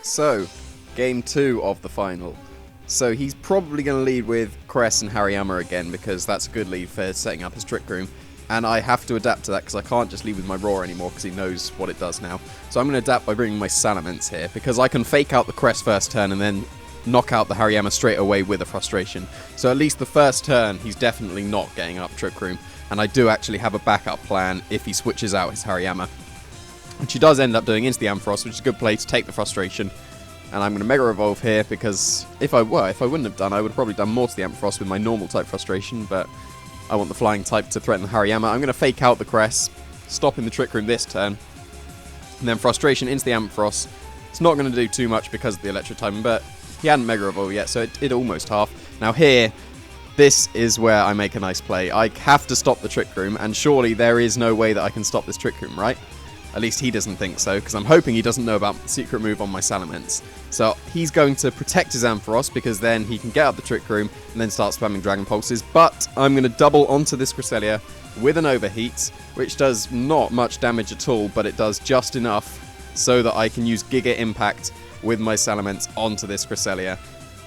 So, game 2 of the final. So he's probably going to lead with Cress and Hariyama again, because that's a good lead for setting up his Trick Room. And I have to adapt to that, because I can't just lead with my Roar anymore, because he knows what it does now. So I'm going to adapt by bringing my Salamence here, because I can fake out the Cress first turn and then knock out the Hariyama straight away with a Frustration. So at least the first turn, he's definitely not getting up Trick Room. And I do actually have a backup plan if he switches out his Hariyama, which he does end up doing into the Ampharos, which is a good play to take the Frustration. And I'm going to Mega Evolve here, because if I wouldn't have done, I would have probably done more to the Ampharos with my normal type Frustration, but I want the Flying type to threaten the Hariyama. I'm going to fake out the Cress, stopping the Trick Room this turn, and then Frustration into the Ampharos. It's not going to do too much because of the Electric type, but he hadn't Mega Evolved yet, so it almost half. Now here, this is where I make a nice play. I have to stop the Trick Room, and surely there is no way that I can stop this Trick Room, right? At least he doesn't think so, because I'm hoping he doesn't know about the secret move on my Salamence. So he's going to protect his Ampharos, because then he can get up the Trick Room and then start spamming Dragon Pulses. But I'm going to double onto this Cresselia with an Overheat, which does not much damage at all, but it does just enough so that I can use Giga Impact with my Salamence onto this Cresselia.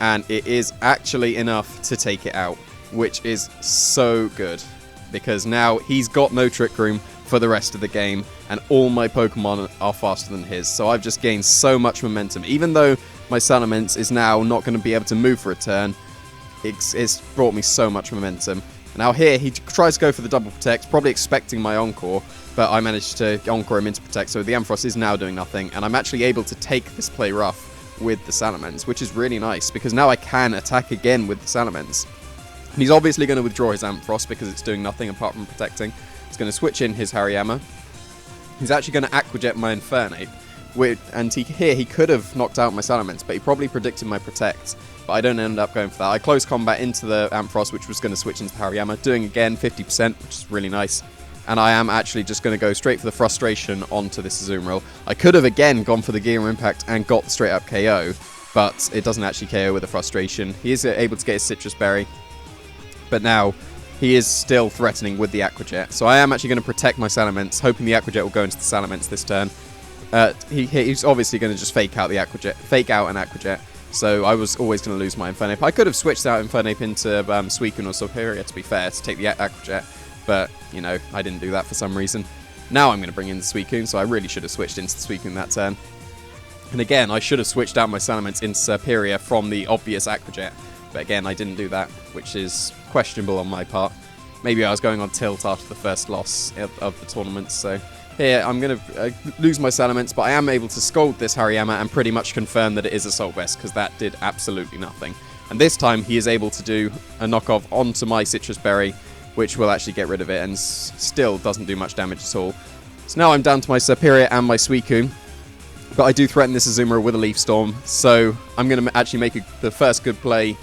And it is actually enough to take it out, which is so good, because now he's got no Trick Room for the rest of the game, and all my Pokemon are faster than his, so I've just gained so much momentum. Even though my Salamence is now not going to be able to move for a turn, it's brought me so much momentum. Now here, he tries to go for the double protect, probably expecting my Encore, but I managed to Encore him into protect, so the Ampharos is now doing nothing, and I'm actually able to take this play rough with the Salamence, which is really nice, because now I can attack again with the Salamence. And he's obviously going to withdraw his Ampharos, because it's doing nothing apart from protecting. He's going to switch in his Hariyama. He's actually going to Aqua Jet my Infernape. And he could have knocked out my Salamence, but he probably predicted my Protect. But I don't end up going for that. I close combat into the Ampharos, which was going to switch into the Hariyama, doing again 50%, which is really nice. And I am actually just going to go straight for the Frustration onto this Azumarill. I could have again gone for the Giga Impact and got the straight up KO, but it doesn't actually KO with a Frustration. He is able to get his Citrus Berry, but now he is still threatening with the Aqua Jet. So I am actually going to protect my Salamence, hoping the Aqua Jet will go into the Salamence this turn. He's obviously going to just fake out the Aqua Jet, fake out an Aqua Jet. So I was always going to lose my Infernape. I could have switched out Infernape into Suicune or Superior, to be fair, to take the Aqua Jet. But, you know, I didn't do that for some reason. Now I'm going to bring in the Suicune, so I really should have switched into the Suicune that turn. And again, I should have switched out my Salamence into Superior from the obvious Aqua Jet. But again, I didn't do that, which is questionable on my part. Maybe I was going on tilt after the first loss of the tournament, so here I'm going to lose my Salamence, but I am able to scold this Hariyama and pretty much confirm that it is Assault Vest, because that did absolutely nothing. And this time he is able to do a knockoff onto my Citrus Berry, which will actually get rid of it, and still doesn't do much damage at all. So now I'm down to my Superior and my Suicune, but I do threaten this Azumarill with a Leaf Storm, so I'm going to actually make the first good play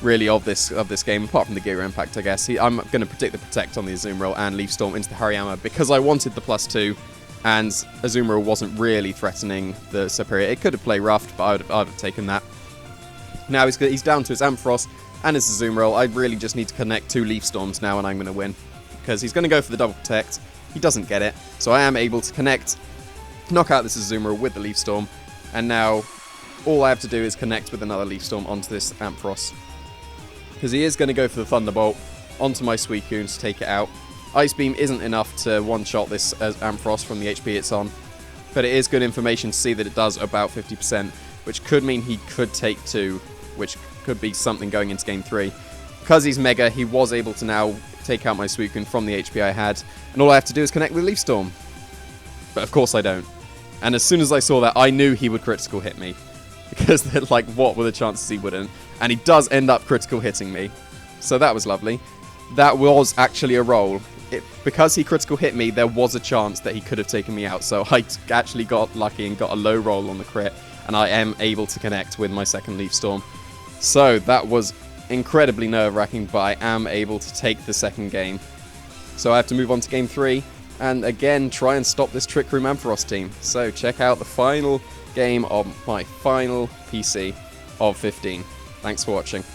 really of this game, apart from the Giga Impact, I guess. I'm going to predict the Protect on the Azumarill and Leaf Storm into the Hariyama, because I wanted the +2, and Azumarill wasn't really threatening the Superior. It could have played roughed, but I'd have taken that. Now he's down to his Ampharos and his Azumarill. I really just need to connect 2 Leaf Storms now, and I'm going to win, because he's going to go for the double Protect. He doesn't get it, so I am able to connect, knock out this Azumarill with the Leaf Storm, and now all I have to do is connect with another Leaf Storm onto this Ampharos, because he is going to go for the Thunderbolt onto my Suicune to take it out. Ice Beam isn't enough to one-shot this Ampharos from the HP it's on, but it is good information to see that it does about 50%, which could mean he could take 2, which could be something going into Game 3. Because he's Mega, he was able to now take out my Suicune from the HP I had, and all I have to do is connect with Leaf Storm. But of course I don't. And as soon as I saw that, I knew he would critical hit me, because like, what were the chances he wouldn't? And he does end up critical hitting me. So that was lovely. That was actually a roll. Because he critical hit me, there was a chance that he could have taken me out. So I actually got lucky and got a low roll on the crit. And I am able to connect with my second Leaf Storm. So that was incredibly nerve-wracking, but I am able to take the second game. So I have to move on to Game 3. And again, try and stop this Trick Room Ampharos team. So check out the final game of my final PC of 15. Thanks for watching.